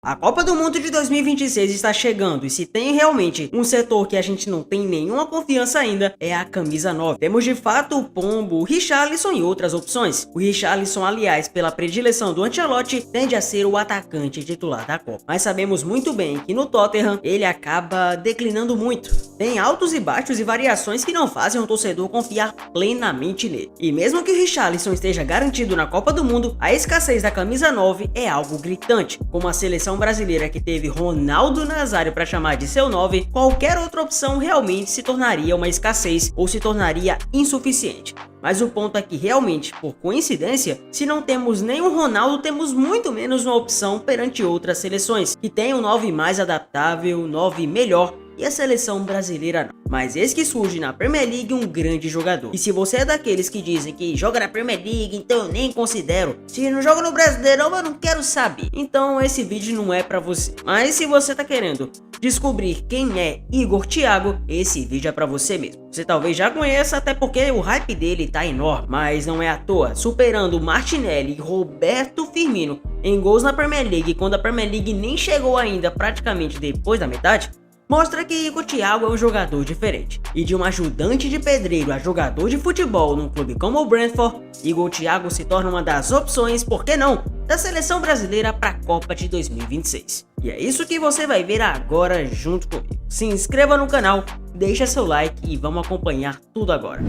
A Copa do Mundo de 2026 está chegando e se tem realmente um setor que a gente não tem nenhuma confiança ainda é a camisa 9. Temos de fato o Pombo, o Richarlison e outras opções. O Richarlison, aliás, pela predileção do Ancelotti, tende a ser o atacante titular da Copa. Mas sabemos muito bem que no Tottenham ele acaba declinando muito. Tem altos e baixos e variações que não fazem o torcedor confiar plenamente nele. E mesmo que o Richarlison esteja garantido na Copa do Mundo, a escassez da camisa 9 é algo gritante. Como a seleção brasileira que teve Ronaldo Nazário para chamar de seu 9, qualquer outra opção realmente se tornaria uma escassez ou se tornaria insuficiente. Mas o ponto é que realmente, por coincidência, se não temos nenhum Ronaldo, temos muito menos uma opção perante outras seleções, que tem um 9 mais adaptável, 9 melhor, e a seleção brasileira não. Mas eis que surge na Premier League um grande jogador. E se você é daqueles que dizem que joga na Premier League, então eu nem considero. Se não joga no Brasileirão, eu não quero saber. Então esse vídeo não é pra você. Mas se você tá querendo descobrir quem é Igor Thiago, esse vídeo é pra você mesmo. Você talvez já conheça, até porque o hype dele tá enorme. Mas não é à toa, superando Martinelli e Roberto Firmino em gols na Premier League, quando a Premier League nem chegou ainda praticamente depois da metade, mostra que Igor Thiago é um jogador diferente. E de um ajudante de pedreiro a jogador de futebol num clube como o Brentford, Igor Thiago se torna uma das opções, por que não, da seleção brasileira para a Copa de 2026. E é isso que você vai ver agora junto comigo. Se inscreva no canal, deixa seu like e vamos acompanhar tudo agora.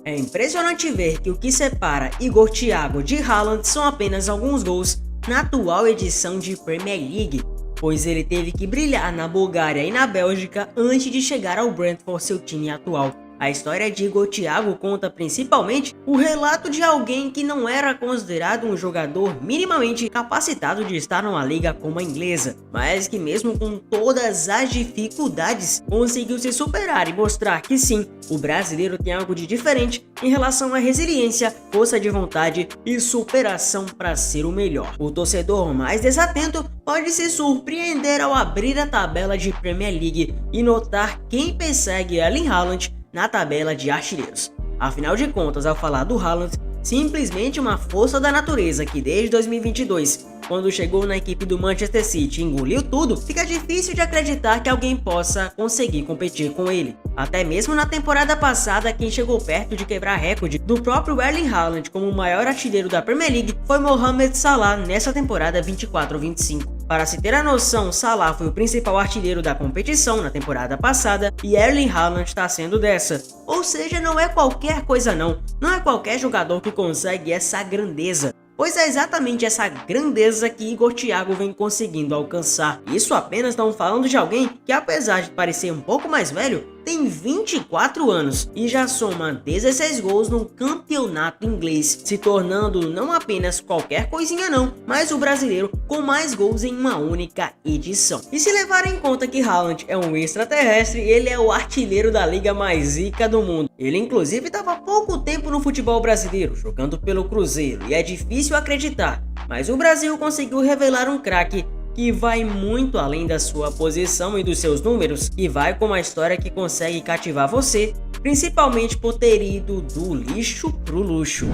É impressionante ver que o que separa Igor Thiago de Haaland são apenas alguns gols na atual edição de Premier League, pois ele teve que brilhar na Bulgária e na Bélgica antes de chegar ao Brentford, seu time atual. A história de Igor Thiago conta principalmente o relato de alguém que não era considerado um jogador minimamente capacitado de estar numa liga como a inglesa, mas que mesmo com todas as dificuldades conseguiu se superar e mostrar que sim, o brasileiro tem algo de diferente em relação à resiliência, força de vontade e superação para ser o melhor. O torcedor mais desatento pode se surpreender ao abrir a tabela de Premier League e notar quem persegue Erling Haaland na tabela de artilheiros. Afinal de contas, ao falar do Haaland, simplesmente uma força da natureza que desde 2022, quando chegou na equipe do Manchester City e engoliu tudo, fica difícil de acreditar que alguém possa conseguir competir com ele. Até mesmo na temporada passada, quem chegou perto de quebrar recorde do próprio Erling Haaland como o maior artilheiro da Premier League foi Mohamed Salah nessa temporada 24/25. Para se ter a noção, Salah foi o principal artilheiro da competição na temporada passada e Erling Haaland está sendo dessa. Ou seja, não é qualquer coisa não é qualquer jogador que consegue essa grandeza. Pois é exatamente essa grandeza que Igor Thiago vem conseguindo alcançar. Isso apenas estamos falando de alguém que, apesar de parecer um pouco mais velho, tem 24 anos e já soma 16 gols no campeonato inglês, se tornando não apenas qualquer coisinha não, mas o brasileiro com mais gols em uma única edição. E se levar em conta que Haaland é um extraterrestre, ele é o artilheiro da liga mais zica do mundo. Ele inclusive estava há pouco tempo no futebol brasileiro, jogando pelo Cruzeiro, e é difícil acreditar, mas o Brasil conseguiu revelar um craque que vai muito além da sua posição e dos seus números, e vai com uma história que consegue cativar você, principalmente por ter ido do lixo pro luxo.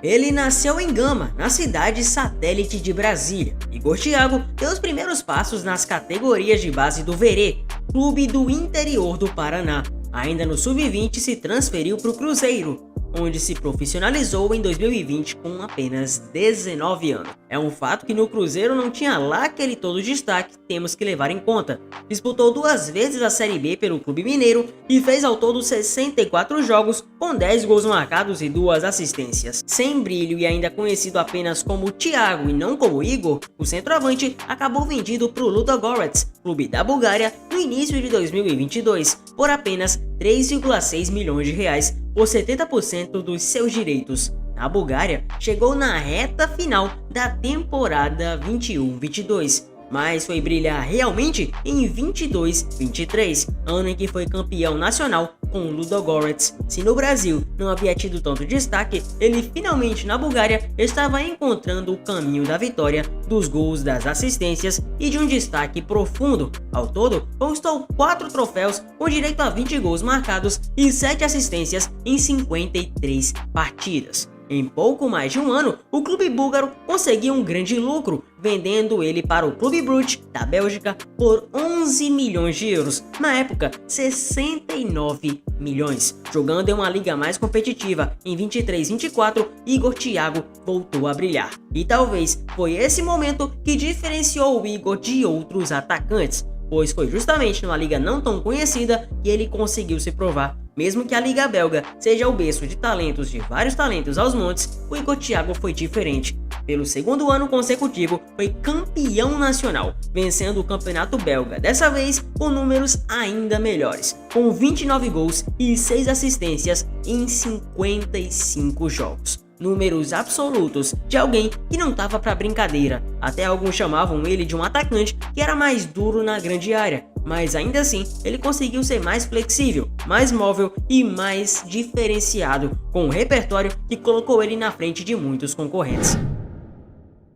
Ele nasceu em Gama, na cidade satélite de Brasília. Igor Thiago deu os primeiros passos nas categorias de base do Verê, clube do interior do Paraná. Ainda no sub-20 se transferiu para o Cruzeiro, onde se profissionalizou em 2020 com apenas 19 anos. É um fato que no Cruzeiro não tinha lá aquele todo destaque, temos que levar em conta. Disputou 2 vezes a Série B pelo Clube Mineiro e fez ao todo 64 jogos com 10 gols marcados e 2 assistências. Sem brilho e ainda conhecido apenas como Thiago e não como Igor, o centroavante acabou vendido para o Ludogorets, clube da Bulgária, no início de 2022, por apenas 3,6 milhões de reais por 70% dos seus direitos. Na Bulgária, chegou na reta final da temporada 21/22, mas foi brilhar realmente em 22/23, ano em que foi campeão nacional com o Ludogorets. Se no Brasil não havia tido tanto destaque, ele finalmente na Bulgária estava encontrando o caminho da vitória, dos gols, das assistências e de um destaque profundo. Ao todo, conquistou 4 troféus com direito a 20 gols marcados e 7 assistências em 53 partidas. Em pouco mais de um ano, o clube búlgaro conseguiu um grande lucro, vendendo ele para o Clube Brugge da Bélgica por 11 milhões de euros, na época 69 milhões. Jogando em uma liga mais competitiva, em 23-24, Igor Thiago voltou a brilhar. E talvez foi esse momento que diferenciou o Igor de outros atacantes, pois foi justamente numa liga não tão conhecida que ele conseguiu se provar. Mesmo que a Liga Belga seja o berço de talentos de vários talentos aos montes, o Igor Thiago foi diferente. Pelo segundo ano consecutivo, foi campeão nacional, vencendo o campeonato belga, dessa vez com números ainda melhores, com 29 gols e 6 assistências em 55 jogos. Números absolutos de alguém que não tava pra brincadeira. Até alguns chamavam ele de um atacante que era mais duro na grande área, mas ainda assim ele conseguiu ser mais flexível, mais móvel e mais diferenciado, com um repertório que colocou ele na frente de muitos concorrentes.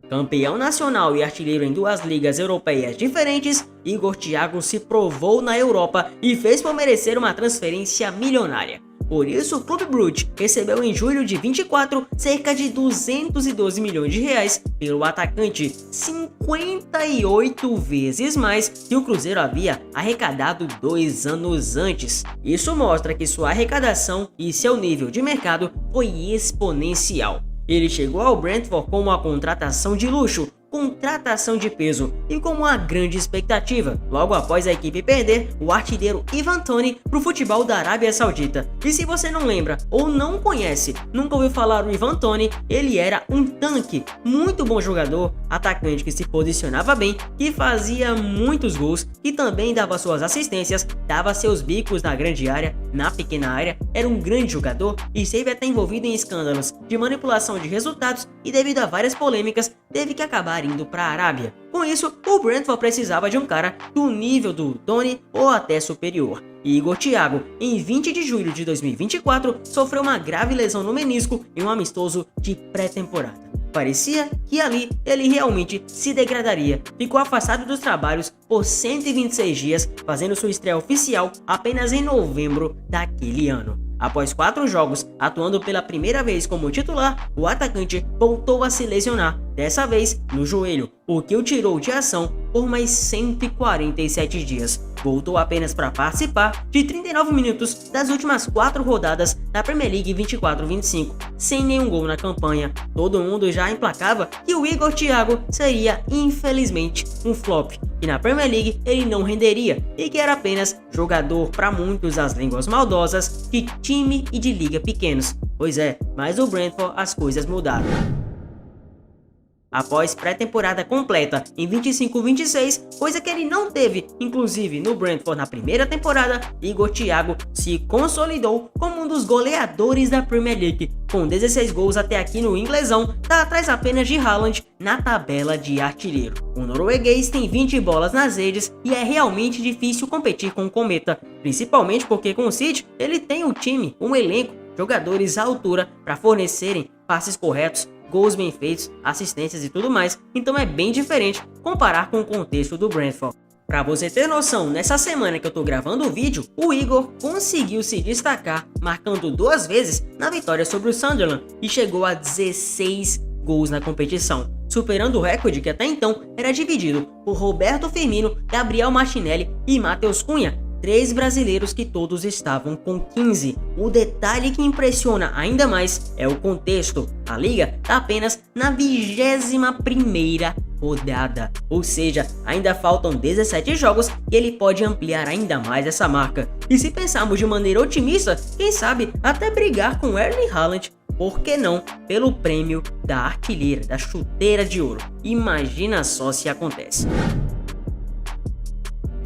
Campeão nacional e artilheiro em duas ligas europeias diferentes, Igor Thiago se provou na Europa e fez por merecer uma transferência milionária. Por isso, o Clube Brugge recebeu em julho de 24 cerca de 212 milhões de reais pelo atacante, 58 vezes mais que o Cruzeiro havia arrecadado 2 anos antes. Isso mostra que sua arrecadação e seu nível de mercado foi exponencial. Ele chegou ao Brentford com uma contratação de luxo, contratação de peso e com uma grande expectativa, logo após a equipe perder o artilheiro Ivan Toney para o futebol da Arábia Saudita. E se você não lembra ou não conhece, nunca ouviu falar do Ivan Toney, ele era um tanque, muito bom jogador, atacante que se posicionava bem, que fazia muitos gols e também dava suas assistências, dava seus bicos na grande área, na pequena área, era um grande jogador e esteve até envolvido em escândalos de manipulação de resultados e devido a várias polêmicas, teve que acabar indo para a Arábia. Com isso, o Brentford precisava de um cara do nível do Toney ou até superior. E Igor Thiago, em 20 de julho de 2024, sofreu uma grave lesão no menisco em um amistoso de pré-temporada. Parecia que ali ele realmente se degradaria. Ficou afastado dos trabalhos por 126 dias, fazendo sua estreia oficial apenas em novembro daquele ano. Após 4 jogos, atuando pela primeira vez como titular, o atacante voltou a se lesionar, dessa vez no joelho, o que o tirou de ação por mais 147 dias. Voltou apenas para participar de 39 minutos das últimas 4 rodadas da Premier League 24-25, sem nenhum gol na campanha. Todo mundo já emplacava que o Igor Thiago seria, infelizmente, um flop, e na Premier League ele não renderia, e que era apenas jogador para muitos as línguas maldosas de time e de liga pequenos. Pois é, mas o Brentford as coisas mudaram. Após pré-temporada completa em 25-26, coisa que ele não teve, inclusive no Brentford na primeira temporada, Igor Thiago se consolidou como um dos goleadores da Premier League, com 16 gols até aqui no inglesão, tá atrás apenas de Haaland na tabela de artilheiro. O norueguês tem 20 bolas nas redes e é realmente difícil competir com o Cometa, principalmente porque com o City ele tem um time, um elenco, jogadores à altura para fornecerem passes corretos, gols bem feitos, assistências e tudo mais, então é bem diferente comparar com o contexto do Brentford. Pra você ter noção, nessa semana que eu tô gravando o vídeo, o Igor conseguiu se destacar, marcando 2 vezes na vitória sobre o Sunderland e chegou a 16 gols na competição, superando o recorde que até então era dividido por Roberto Firmino, Gabriel Martinelli e Matheus Cunha, 3 brasileiros que todos estavam com 15. O detalhe que impressiona ainda mais é o contexto. A liga está apenas na 21ª rodada, ou seja, ainda faltam 17 jogos e ele pode ampliar ainda mais essa marca. E se pensarmos de maneira otimista, quem sabe até brigar com Erling Haaland, por que não, pelo prêmio da artilheira, da chuteira de ouro. Imagina só se acontece.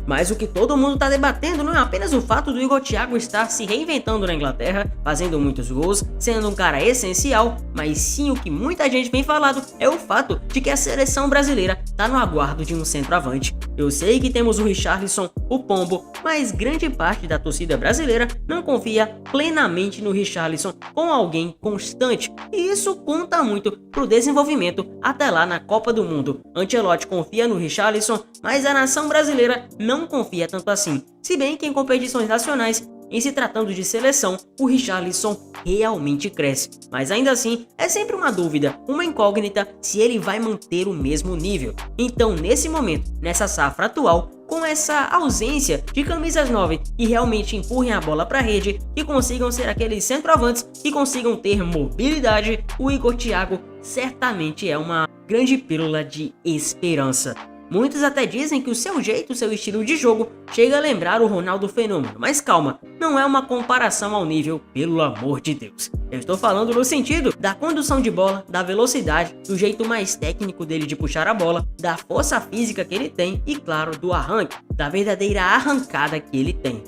Mas o que todo mundo está debatendo não é apenas o fato do Igor Thiago estar se reinventando na Inglaterra, fazendo muitos gols, sendo um cara essencial, mas sim o que muita gente vem falado é o fato de que a seleção brasileira está no aguardo de um centroavante. Eu sei que temos o Richarlison, o Pombo, mas grande parte da torcida brasileira não confia plenamente no Richarlison com alguém constante, e isso conta muito pro desenvolvimento até lá na Copa do Mundo. Ancelotti confia no Richarlison, mas a nação brasileira não confia tanto assim, se bem que em competições nacionais em se tratando de seleção, o Richarlison realmente cresce. Mas ainda assim, é sempre uma dúvida, uma incógnita se ele vai manter o mesmo nível. Então, nesse momento, nessa safra atual, com essa ausência de camisas 9 que realmente empurrem a bola para a rede, que consigam ser aqueles centroavantes que consigam ter mobilidade, o Igor Thiago certamente é uma grande pílula de esperança. Muitos até dizem que o seu jeito, o seu estilo de jogo chega a lembrar o Ronaldo Fenômeno, mas calma, não é uma comparação ao nível, pelo amor de Deus. Eu estou falando no sentido da condução de bola, da velocidade, do jeito mais técnico dele de puxar a bola, da força física que ele tem e, claro, do arranque, da verdadeira arrancada que ele tem.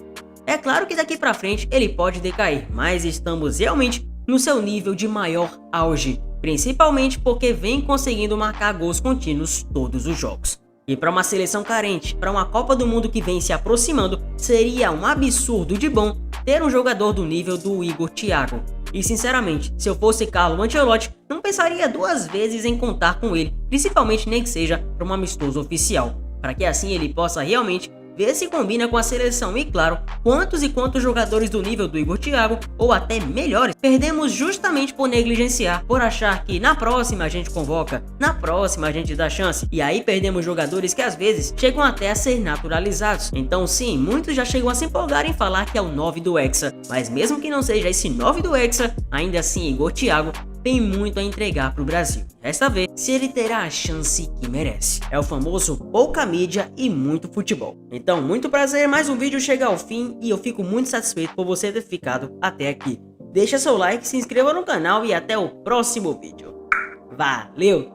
É claro que daqui pra frente ele pode decair, mas estamos realmente no seu nível de maior auge, principalmente porque vem conseguindo marcar gols contínuos todos os jogos. E para uma seleção carente, para uma Copa do Mundo que vem se aproximando, seria um absurdo de bom ter um jogador do nível do Igor Thiago. E sinceramente, se eu fosse Carlo Ancelotti, não pensaria duas vezes em contar com ele, principalmente nem que seja para um amistoso oficial, para que assim ele possa realmente ver se combina com a seleção e, claro, quantos e quantos jogadores do nível do Igor Thiago, ou até melhores, perdemos justamente por negligenciar, por achar que na próxima a gente convoca, na próxima a gente dá chance, e aí perdemos jogadores que às vezes chegam até a ser naturalizados. Então sim, muitos já chegam a se empolgar em falar que é o 9 do Hexa, mas mesmo que não seja esse 9 do Hexa, ainda assim Igor Thiago tem muito a entregar para o Brasil. Resta ver se ele terá a chance que merece. É o famoso pouca mídia e muito futebol. Então, muito prazer, mais um vídeo chega ao fim e eu fico muito satisfeito por você ter ficado até aqui. Deixa seu like, se inscreva no canal e até o próximo vídeo. Valeu!